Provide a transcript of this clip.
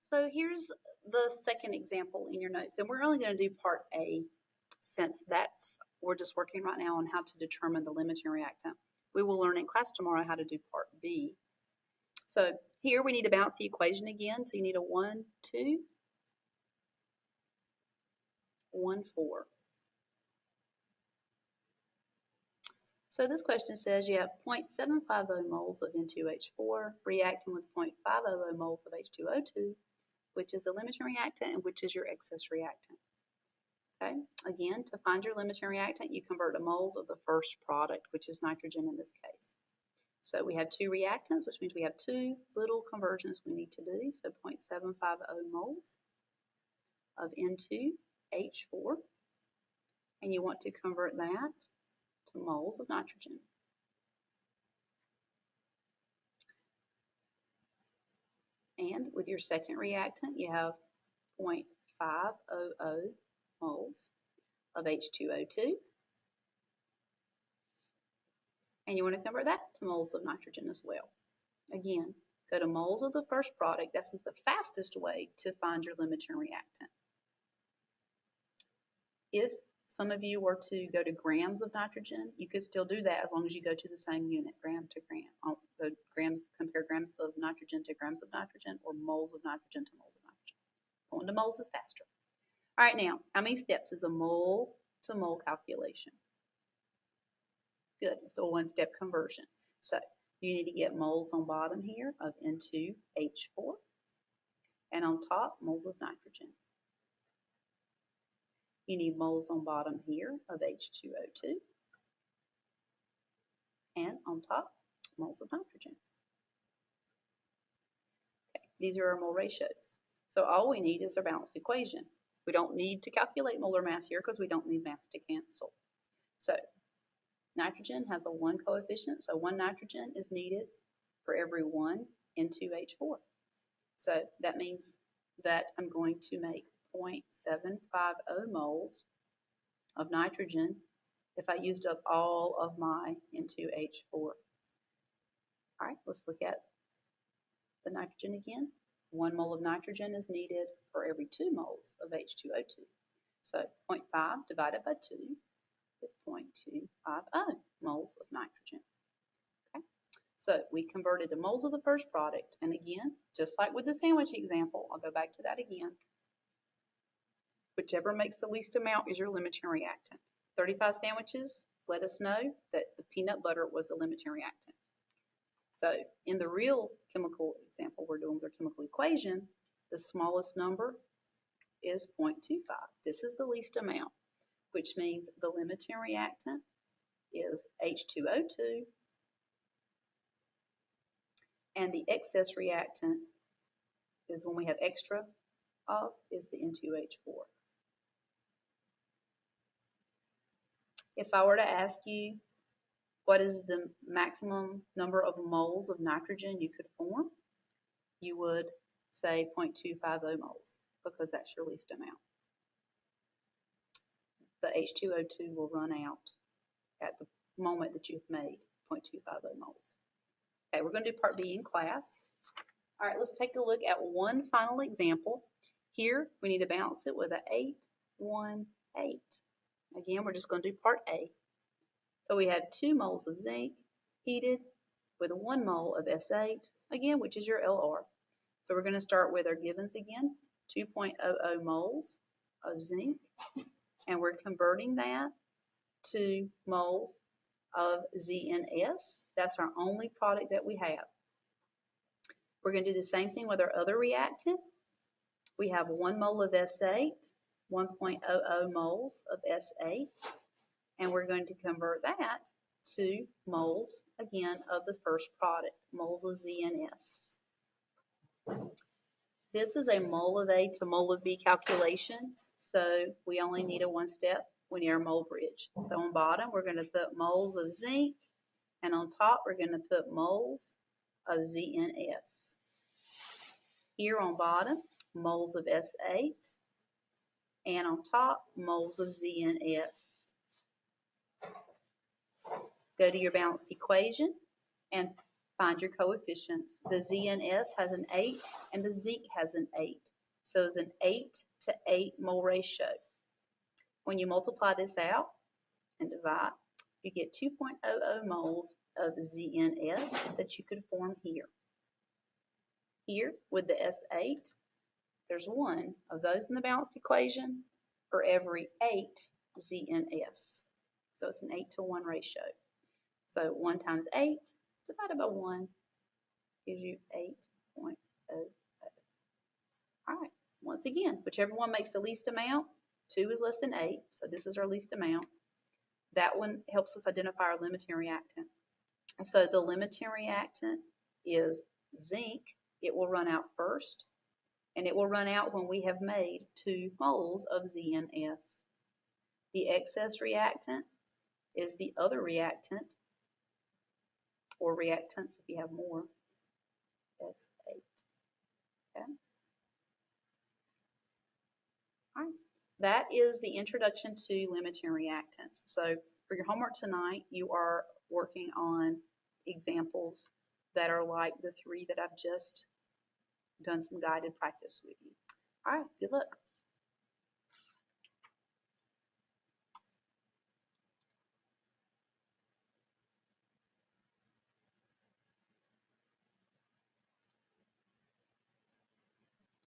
So here's the second example in your notes, and we're only going to do part A since we're just working right now on how to determine the limiting reactant. We will learn in class tomorrow how to do part B. So here we need to balance the equation again. So you need a 1, 2, 1, 4. So this question says you have 0.750 moles of N2H4 reacting with 0.500 moles of H2O2, which is a limiting reactant and which is your excess reactant. Okay, again, to find your limiting reactant, you convert to moles of the first product, which is nitrogen in this case. So we have two reactants, which means we have two little conversions we need to do. So 0.750 moles of N2H4, and you want to convert that to moles of nitrogen. And with your second reactant, you have 0.500 moles of H2O2. And you want to convert that to moles of nitrogen as well. Again, go to moles of the first product. This is the fastest way to find your limiting reactant. If some of you were to go to grams of nitrogen, you could still do that as long as you go to the same unit, gram to gram. Compare grams of nitrogen to grams of nitrogen, or moles of nitrogen to moles of nitrogen. Going to moles is faster. All right, now, how many steps is a mole to mole calculation? Good, it's a one-step conversion. So you need to get moles on bottom here of N2H4, and on top, moles of nitrogen. You need moles on bottom here of H2O2, and on top, moles of nitrogen. Okay, these are our mole ratios. So all we need is our balanced equation. We don't need to calculate molar mass here because we don't need mass to cancel. So nitrogen has a 1 coefficient, so 1 nitrogen is needed for every 1 N2H4. So that means that I'm going to make 0.750 moles of nitrogen if I used up all of my N2H4. All right, let's look at the nitrogen again. 1 mole of nitrogen is needed for every 2 moles of H2O2. So 0.5 divided by 2 is 0.250 moles of nitrogen. Okay, so we converted to moles of the first product, and again, just like with the sandwich example, I'll go back to that again. Whichever makes the least amount is your limiting reactant. 35 sandwiches let us know that the peanut butter was a limiting reactant. So in the real chemical example we're doing with our chemical equation, the smallest number is 0.25. This is the least amount, which means the limiting reactant is H2O2, and the excess reactant is when we have extra of is the N2H4. If I were to ask you what is the maximum number of moles of nitrogen you could form, you would say 0.250 moles because that's your least amount. The H2O2 will run out at the moment that you've made 0.250 moles. Okay, we're going to do part B in class. All right, let's take a look at one final example. Here, we need to balance it with an 8, 1, 8. Again, we're just going to do part A. So we have 2 moles of zinc heated with 1 mole of S8, again, which is your LR. So we're going to start with our givens again, 2.00 moles of zinc, and we're converting that to moles of ZnS. That's our only product that we have. We're going to do the same thing with our other reactant. We have 1 mole of S8, 1.00 moles of S8, and we're going to convert that to moles, again, of the first product, moles of ZnS. This is a mole of A to mole of B calculation, so we only need a one step. We need our mole bridge. So on bottom, we're going to put moles of zinc, and on top, we're going to put moles of ZnS. Here on bottom, moles of S8, and on top, moles of ZnS. Go to your balanced equation and Find your coefficients. The ZNS has an 8 and the zinc has an 8. So it's an 8 to 8 mole ratio. When you multiply this out and divide, you get 2.00 moles of ZNS that you could form here. Here, with the S8, there's 1 of those in the balanced equation for every 8 ZNS. So it's an 8 to 1 ratio. So 1 times 8 divided by 1 gives you 8.00. All right, once again, whichever one makes the least amount, 2 is less than 8, so this is our least amount. That one helps us identify our limiting reactant. So the limiting reactant is zinc. It will run out first, and it will run out when we have made 2 moles of ZNS. The excess reactant is the other reactant, or reactants if you have more, S8. Okay. All right. That is the introduction to limiting reactants. So for your homework tonight, you are working on examples that are like the 3 that I've just done some guided practice with you. All right, good luck.